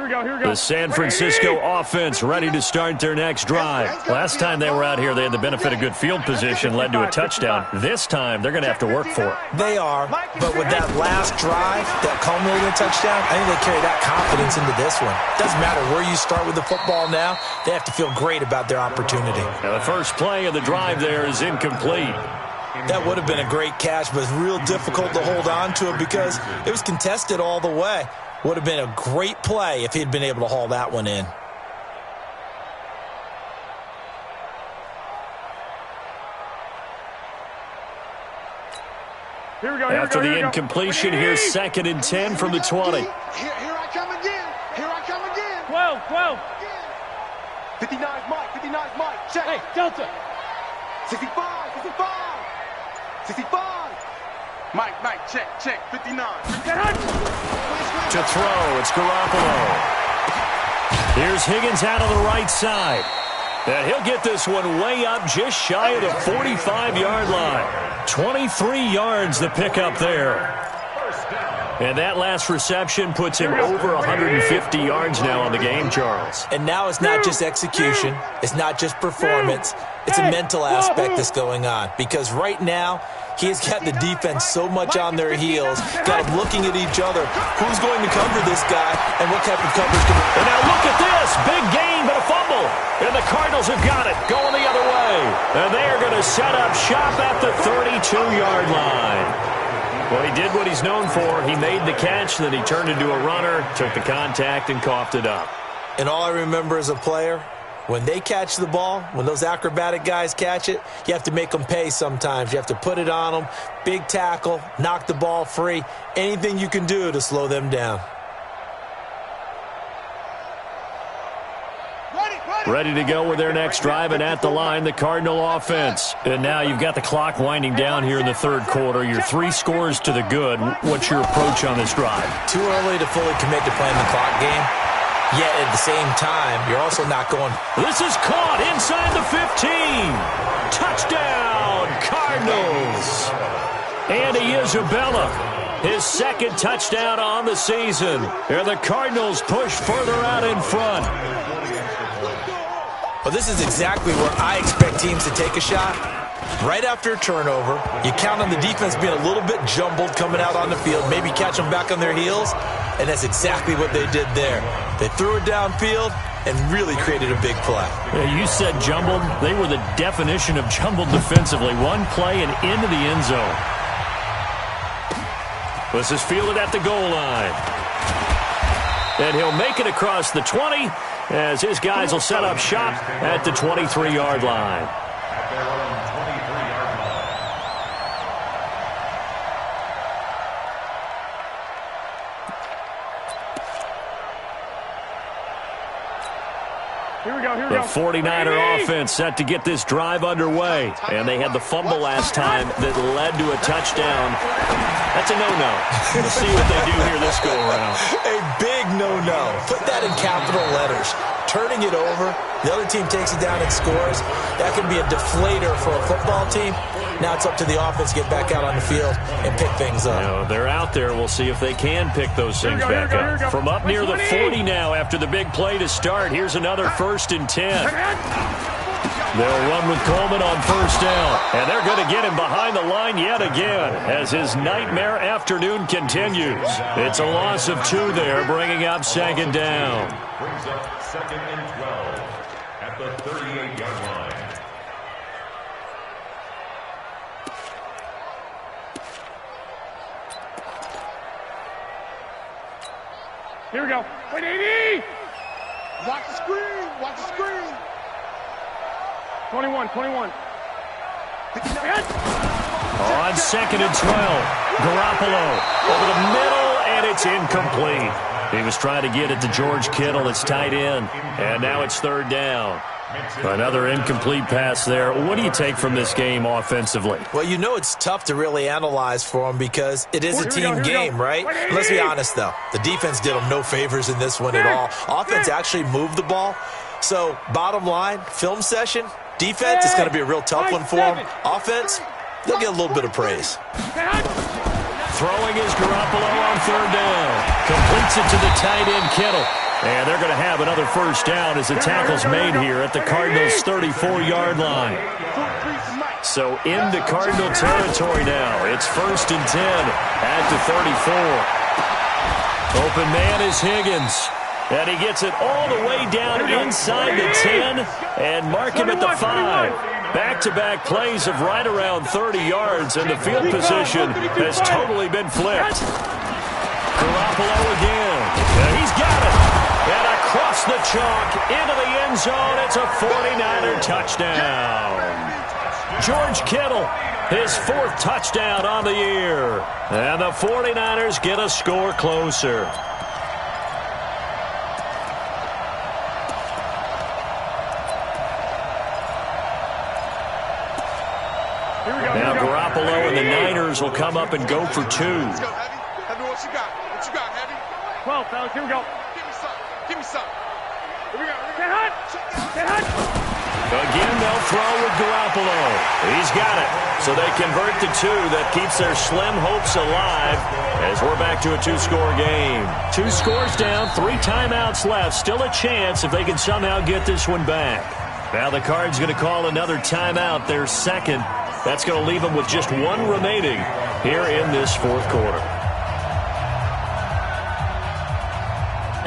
go. Here we go. The San Francisco offense ready to start their next drive. Last time they were out here, they had the benefit of good field position, led to a touchdown. This time, they're going to have to work for it. They are, but with that last drive, that culminating touchdown, I think they carry that confidence into this one. Doesn't matter where you start with the football now, they have to feel great about their opportunity. Now, the first play of the drive there is incomplete. That would have been a great catch, but it's real difficult to hold on to it because it was contested all the way. Would have been a great play if he'd been able to haul that one in. After the incompletion, here's 2nd and 10 from the 20. Here I come again. Here I come again. 12. 59's Mike. 59's Mike. Check. Hey, Delta. 65. 65. Mike, check. 59. To throw, it's Garoppolo. Here's Higgins out on the right side. And he'll get this one way up just shy of the 45-yard line. 23 yards to pick up there. And that last reception puts him over 150 yards now on the game, Charles. And now it's not just execution. It's not just performance. It's a mental aspect that's going on. Because right now, he's got the defense so much on their heels, got them looking at each other. Who's going to cover this guy, and what type of coverage can... And now look at this. Big gain, but a fumble. And the Cardinals have got it, going the other way. And they are going to set up shop at the 32-yard line. Well, he did what he's known for. He made the catch, then he turned into a runner, took the contact, and coughed it up. And all I remember as a player, when they catch the ball, when those acrobatic guys catch it, you have to make them pay sometimes. You have to put it on them, big tackle, knock the ball free, anything you can do to slow them down. Ready. ready to go with their next drive, and at the line, the Cardinal offense. And now you've got the clock winding down here in the third quarter. You're 3 scores to the good. What's your approach on this drive? Too early to fully commit to playing the clock game. Yet at the same time, you're also not going. This is caught inside the 15. Touchdown, Cardinals. Andy Isabella, his second touchdown on the season. And the Cardinals push further out in front. Well, this is exactly where I expect teams to take a shot. Right after a turnover, you count on the defense being a little bit jumbled coming out on the field, maybe catch them back on their heels, and that's exactly what they did there. They threw it downfield and really created a big play. Yeah, you said jumbled. They were the definition of jumbled defensively. One play and into the end zone. This is fielded at the goal line. And he'll make it across the 20 as his guys will set up shop at the 23-yard line. The 49er offense set to get this drive underway. And they had the fumble last time that led to a touchdown. That's a no-no. We'll see what they do here this go-around. A big no-no. Put that in capital letters. Turning it over, the other team takes it down and scores. That can be a deflator for a football team. Now it's up to the offense to get back out on the field and pick things up. You know, they're out there. We'll see if they can pick those things back up. From up near the 40 now after the big play to start. Here's another 1st and 10. They'll run with Coleman on 1st down. And they're going to get him behind the line yet again as his nightmare afternoon continues. It's a loss of 2 there, bringing up 2nd down. Brings up 2nd and 12 at the 38-yard line. Here we go. Wait, 80! Watch the screen. Watch the screen. 21. On 2nd and 12, Garoppolo over the middle, and it's incomplete. He was trying to get it to George Kittle, it's tight end, and now it's 3rd down. Another incomplete pass there. What do you take from this game offensively? Well, you know it's tough to really analyze for them because it is a team game, right? Let's be honest, though. The defense did them no favors in this one at all. Offense actually moved the ball. So, bottom line, film session, defense is going to be a real tough one for them. Offense, they'll get a little bit of praise. Throwing is Garoppolo on 3rd down. Completes it to the tight end, Kittle. And they're going to have another 1st down as the tackle's made here at the Cardinals' 34-yard line. So into Cardinal territory now. It's 1st and 10 at the 34. Open man is Higgins. And he gets it all the way down inside the 10 and mark him at the 5. Back-to-back plays of right around 30 yards, and the field position has totally been flipped. Garoppolo again. And he's got it. And across the chalk into the end zone, it's a 49er touchdown. George Kittle, his 4th touchdown on the year. And the 49ers get a score closer. Now Garoppolo and the Niners will come up and go for 2. Let's go, Heavy. Heavy, what you got? What you got, Heavy? 12, fellas, here we go. Give me some. Give me some. Here we go. Get hot! Get hot! Again, they'll throw with Garoppolo. He's got it. So they convert the 2. That keeps their slim hopes alive as we're back to a 2-score game. 2 scores down, 3 timeouts left. Still a chance if they can somehow get this one back. Now the Cards going to call another timeout, their 2nd. That's going to leave them with just 1 remaining here in this 4th quarter.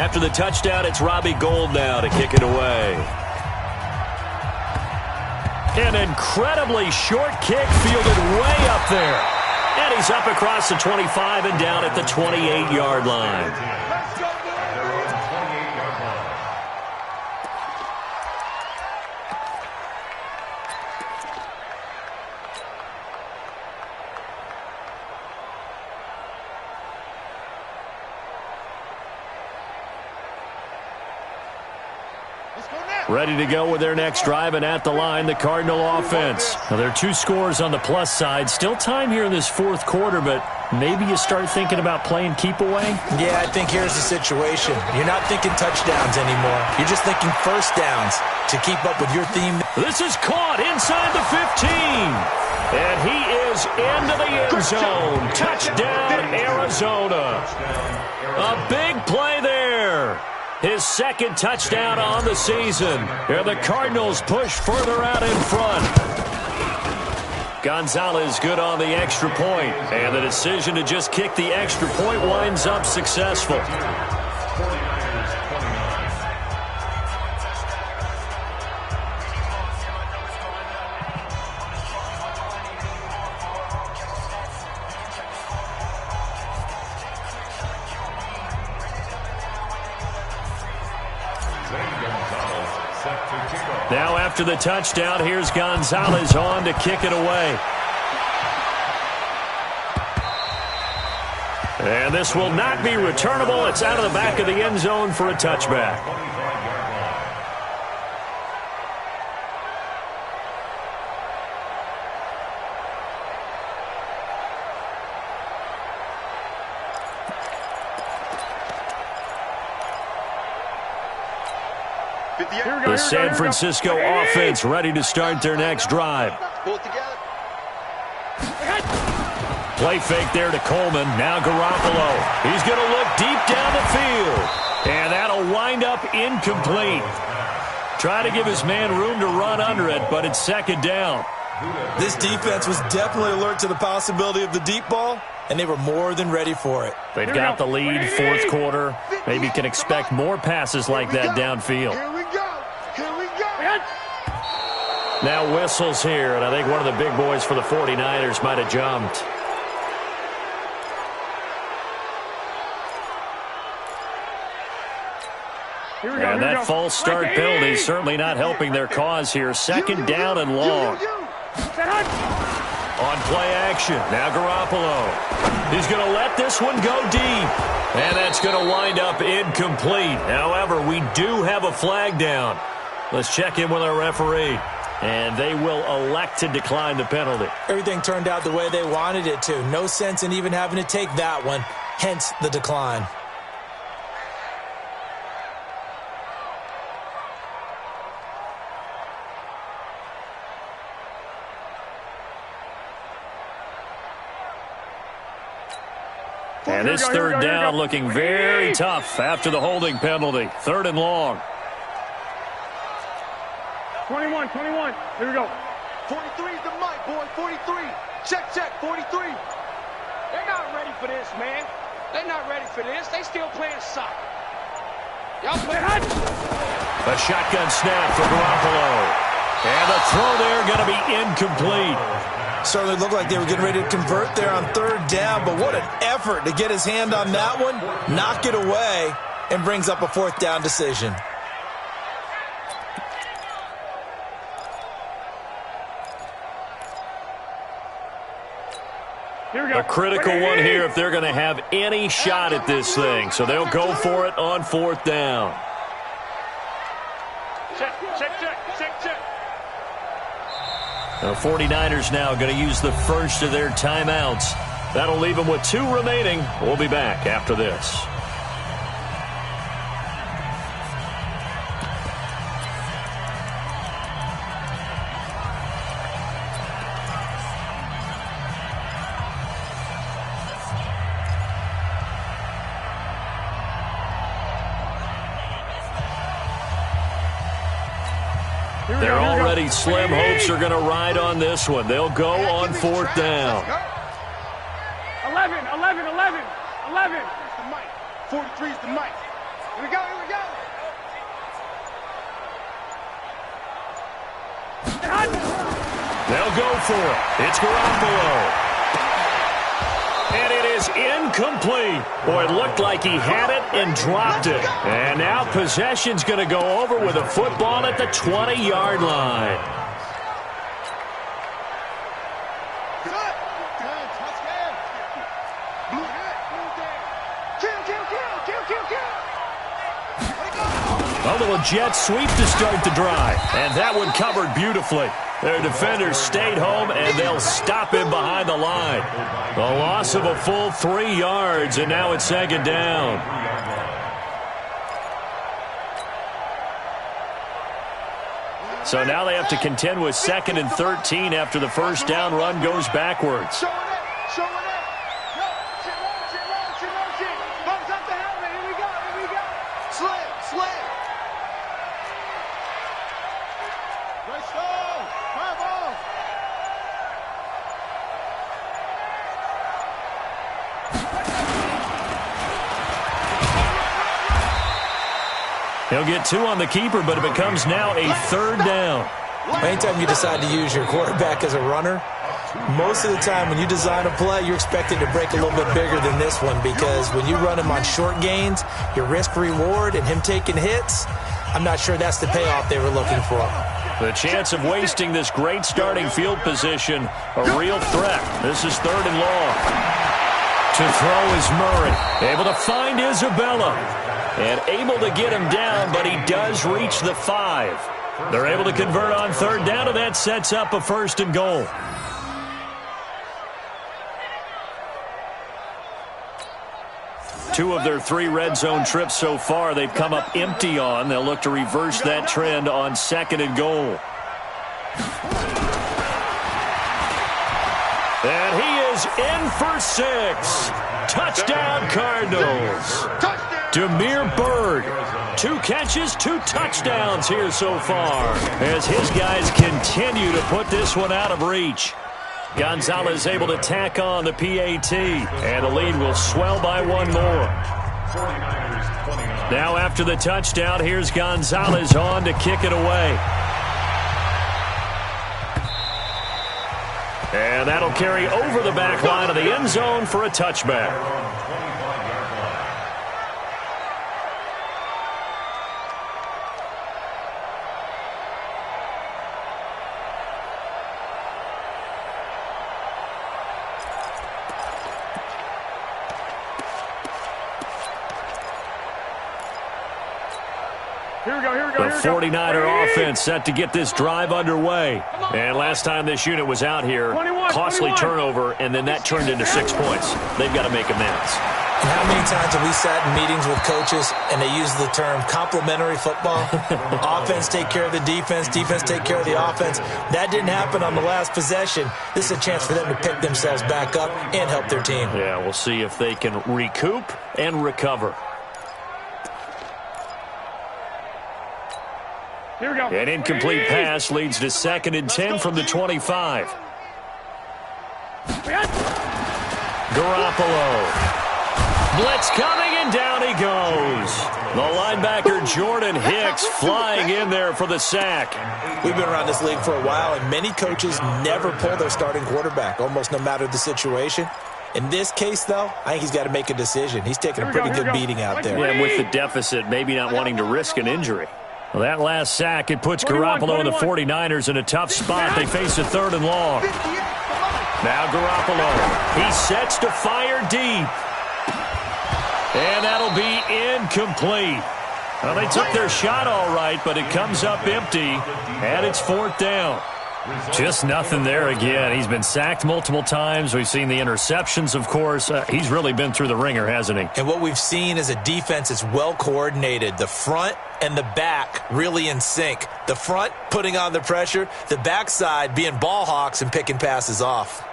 After the touchdown, it's Robbie Gould now to kick it away. An incredibly short kick fielded way up there. And he's up across the 25 and down at the 28-yard line. Let's go now. ready to go with their next drive, and at the line, the Cardinal offense. Now, there are 2 scores on the plus side. Still time here in this fourth quarter, but maybe you start thinking about playing keep away? Yeah, I think here's the situation. You're not thinking touchdowns anymore. You're just thinking first downs to keep up with your theme. This is caught inside the 15. And he is into the end zone. Touchdown, Arizona. A big play there. His second touchdown on the season. And the Cardinals push further out in front. Gonzalez good on the extra point. And the decision to just kick the extra point winds up successful. Now after the touchdown, here's Gonzalez on to kick it away. And this will not be returnable. It's out of the back of the end zone for a touchback. The San Francisco offense ready to start their next drive. Pull it together. Play fake there to Coleman. Now Garoppolo. He's going to look deep down the field. And that'll wind up incomplete. Try to give his man room to run under it, but it's second down. This defense was definitely alert to the possibility of the deep ball, and they were more than ready for it. They've got the lead, fourth quarter. Maybe you can expect more passes like that downfield. Here we go. Here we go. Now whistles here, and I think one of the big boys for the 49ers might have jumped. And that false start penalty certainly not helping their cause here. Second down and long. On play action, now Garoppolo. He's going to let this one go deep. And that's going to wind up incomplete. However, we do have a flag down. Let's check in with our referee. And they will elect to decline the penalty. Everything turned out the way they wanted it to. No sense in even having to take that one, hence the decline. And this third down looking very tough after the holding penalty. Third and long. 21. Here we go. 43 is the mic, boy. 43. Check, 43. They're not ready for this, man. They're not ready for this. They still playing soccer. Y'all play hot. A shotgun snap for Garoppolo. And the throw there going to be incomplete. Certainly looked like they were getting ready to convert there on third down, but what an effort to get his hand on that one, knock it away, and brings up a fourth down decision. Here we go. A critical one here if they're going to have any shot at this thing. So they'll go for it on fourth down. Check. The 49ers now going to use the first of their timeouts. That'll leave them with 2 remaining. We'll be back after this. They're already slim hopes are going to ride on this one. They'll go on fourth down. 11. That's the mic. 43 is the mic. Here we go. They'll go for it. It's Garoppolo. And it is incomplete. Boy, it looked like he had it and dropped it. And now possession's going to go over with a football at the 20-yard line. A little jet sweep to start the drive. And that one covered beautifully. Their defenders stayed home, and they'll stop him behind the line. A loss of a full 3 yards, and now it's second down. So now they have to contend with 2nd and 13 after the first down run goes backwards. He'll get 2 on the keeper, but it becomes now a 3rd down. Anytime you decide to use your quarterback as a runner, most of the time when you design a play, you're expected to break a little bit bigger than this one, because when you run him on short gains, your risk-reward and him taking hits, I'm not sure that's the payoff they were looking for. The chance of wasting this great starting field position, a real threat. This is 3rd and long. To throw is Murray. Able to find Isabella. And able to get him down, but he does reach the 5. They're able to convert on 3rd down, and that sets up a 1st and goal. Two of their 3 red zone trips so far, they've come up empty on. They'll look to reverse that trend on 2nd and goal. And he is in for 6. Touchdown, Cardinals. Demir Bird, 2 catches, 2 touchdowns here so far, as his guys continue to put this one out of reach. Gonzalez able to tack on the PAT, and the lead will swell by 1 more. Now after the touchdown, here's Gonzalez on to kick it away. And that'll carry over the back line of the end zone for a touchback. The 49er offense set to get this drive underway. And last time this unit was out here, costly turnover, and then that turned into 6 points. They've got to make amends. And how many times have we sat in meetings with coaches and they use the term complementary football? Offense take care of the defense, defense take care of the offense. That didn't happen on the last possession. This is a chance for them to pick themselves back up and help their team. Yeah, we'll see if they can recoup and recover. Here we go. An incomplete pass leads to 2nd and 10 from the 25. Garoppolo. Blitz coming, and down he goes. The linebacker Jordan Hicks flying in there for the sack. We've been around this league for a while, and many coaches never pull their starting quarterback, almost no matter the situation. In this case, though, I think he's got to make a decision. He's taking a pretty good beating out there. Yeah, with the deficit, maybe not wanting to risk an injury. Well, that last sack, it puts Garoppolo and the 49ers in a tough spot. They face a 3rd and long. Now Garoppolo. He sets to fire deep. And that'll be incomplete. Well, they took their shot all right, but it comes up empty, and it's 4th down. Just nothing there again. He's been sacked multiple times. We've seen the interceptions, of course. He's really been through the ringer, hasn't he? And what we've seen is a defense that's well coordinated. The front and the back really in sync. The front putting on the pressure, the backside being ball hawks and picking passes off.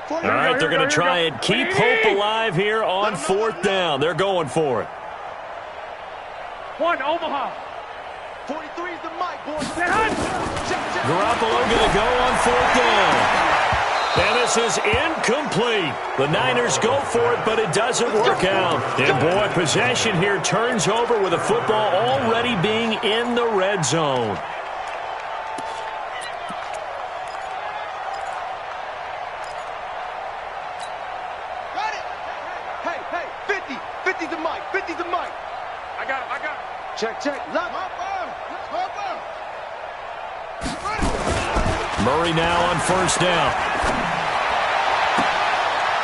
All right, they're going to try and keep hope alive here on 4th down. They're going for it. 1, Omaha. 43 is the mic, boys. Garoppolo going to go on 4th down. And this is incomplete. The Niners go for it, but it doesn't work out. And, boy, possession here turns over with the football already being in the red zone. Check. Murray now on 1st down.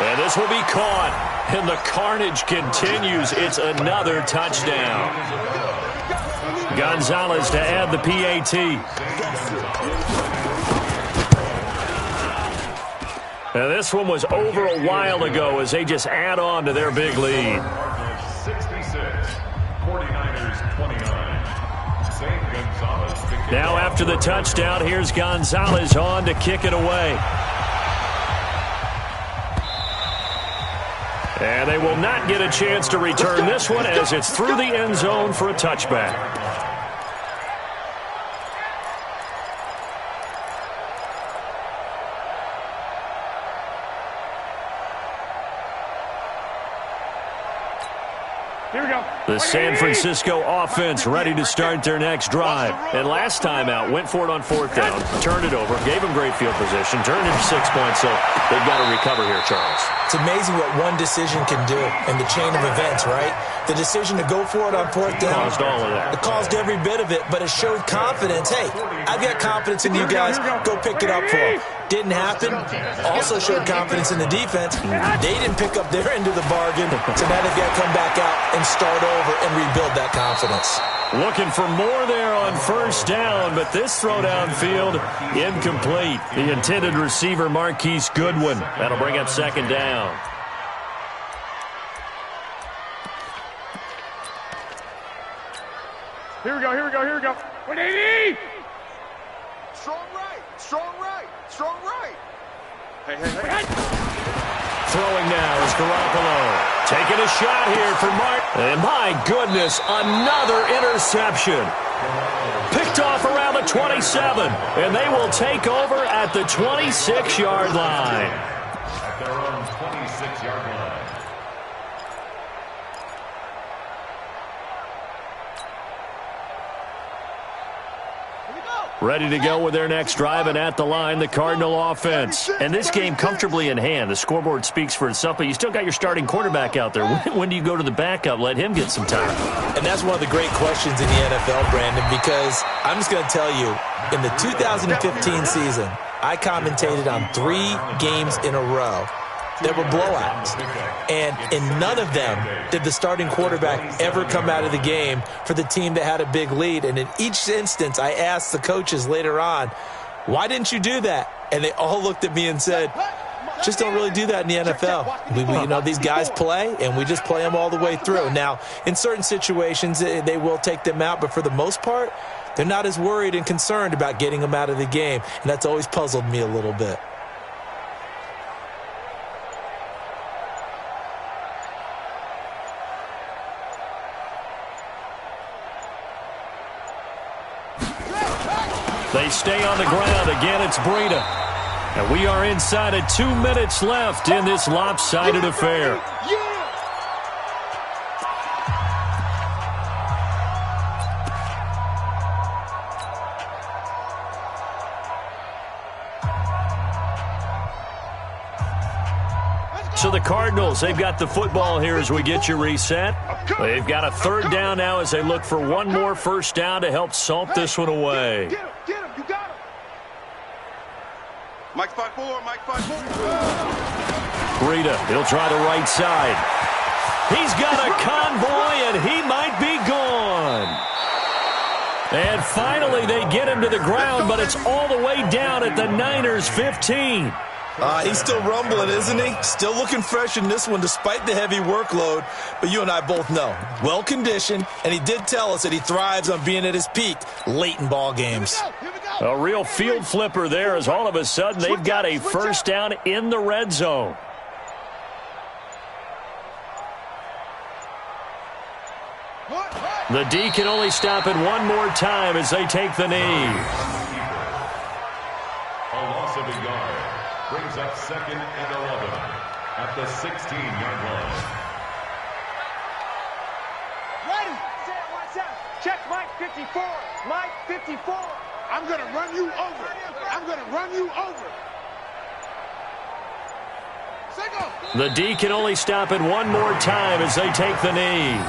And this will be caught. And the carnage continues. It's another touchdown. Gonzalez to add the PAT. Now this one was over a while ago as they just add on to their big lead. 66, 49ers 29. St. Gonzalez. Now after the touchdown, here's Gonzalez on to kick it away. And they will not get a chance to return this one as it's through the end zone for a touchback. The San Francisco offense ready to start their next drive. And last time out, went for it on fourth down, turned it over, gave them great field position, turned it 6 points, so they've got to recover here, Charles. It's amazing what one decision can do in the chain of events, right? The decision to go for it on fourth down. Caused all of that. It caused every bit of it, but it showed confidence. Hey, I've got confidence in you guys. Go pick it up for them. Didn't happen. Also showed confidence in the defense. They didn't pick up their end of the bargain, so now they've got to come back out and start over and rebuild that confidence. Looking for more there on first down, but this throw downfield incomplete. The intended receiver, Marquise Goodwin. That'll bring up second down. Here we go, here we go, here we go. 180! Strong right, strong right, strong right. Hey, hey, hey. Throwing now is Garoppolo. Taking a shot here for Mark. And my goodness, another interception. Picked off around the 27. And they will take over at the 26-yard line. At their own 26-yard line. Ready to go with their next drive, and at the line, the Cardinal offense. And this game comfortably in hand. The scoreboard speaks for itself, but you still got your starting quarterback out there. When do you go to the backup? Let him get some time. And that's one of the great questions in the NFL, Brandon, because I'm just going to tell you, in the 2015 season, I commentated on 3 games in a row. There were blowouts, and in none of them did the starting quarterback ever come out of the game for the team that had a big lead. And in each instance, I asked the coaches later on, why didn't you do that? And they all looked at me and said, just don't really do that in the NFL. You know, these guys play, and we just play them all the way through. Now, in certain situations, they will take them out, but for the most part, they're not as worried and concerned about getting them out of the game, and that's always puzzled me a little bit. They stay on the ground. Again, it's Breida. And we are inside of 2 minutes left in this lopsided affair. So the Cardinals, they've got the football here as we get you reset. They've got a third down now as they look for one more first down to help salt this one away. Get him, you got him. Mike 5-4, Mike 5-4. Breida, he'll try the right side. He's got a convoy, and he might be gone. And finally, they get him to the ground, but it's all the way down at the Niners' 15. He's still rumbling, isn't he? Still looking fresh in this one despite the heavy workload. But you and I both know, well-conditioned, and he did tell us that he thrives on being at his peak late in ball games. A real field flipper there as all of a sudden they've got a first down in the red zone. The D can only stop it one more time as they take the knee. A loss of a yard brings up 2nd and 11 at the 16-yard line. Ready, set, watch out. Check Mike 54. Mike 54. I'm going to run you over. I'm going to run you over. The D can only stop it one more time as they take the knee.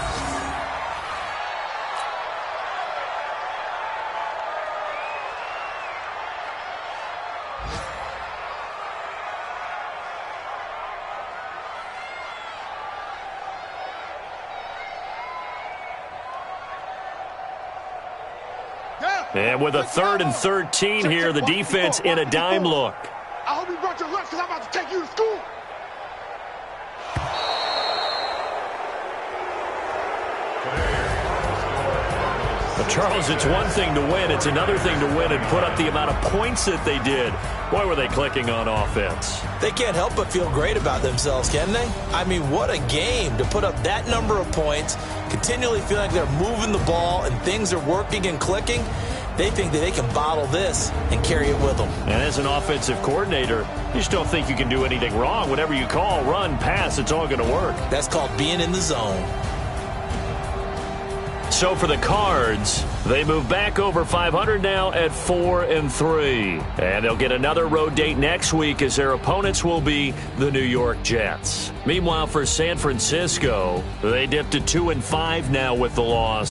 And with a 3rd and 13 here, the defense in a dime look. I hope you brought your lunch because I'm about to take you to school. But Charles, it's one thing to win. It's another thing to win and put up the amount of points that they did. Boy, were they clicking on offense. They can't help but feel great about themselves, can they? I mean, what a game to put up that number of points, continually feeling like they're moving the ball and things are working and clicking. They think that they can bottle this and carry it with them. And as an offensive coordinator, you just don't think you can do anything wrong. Whatever you call, run, pass, it's all going to work. That's called being in the zone. So for the Cards, they move back over 500 now at 4-3. And they'll get another road date next week as their opponents will be the New York Jets. Meanwhile, for San Francisco, they dipped to 2-5 now with the loss.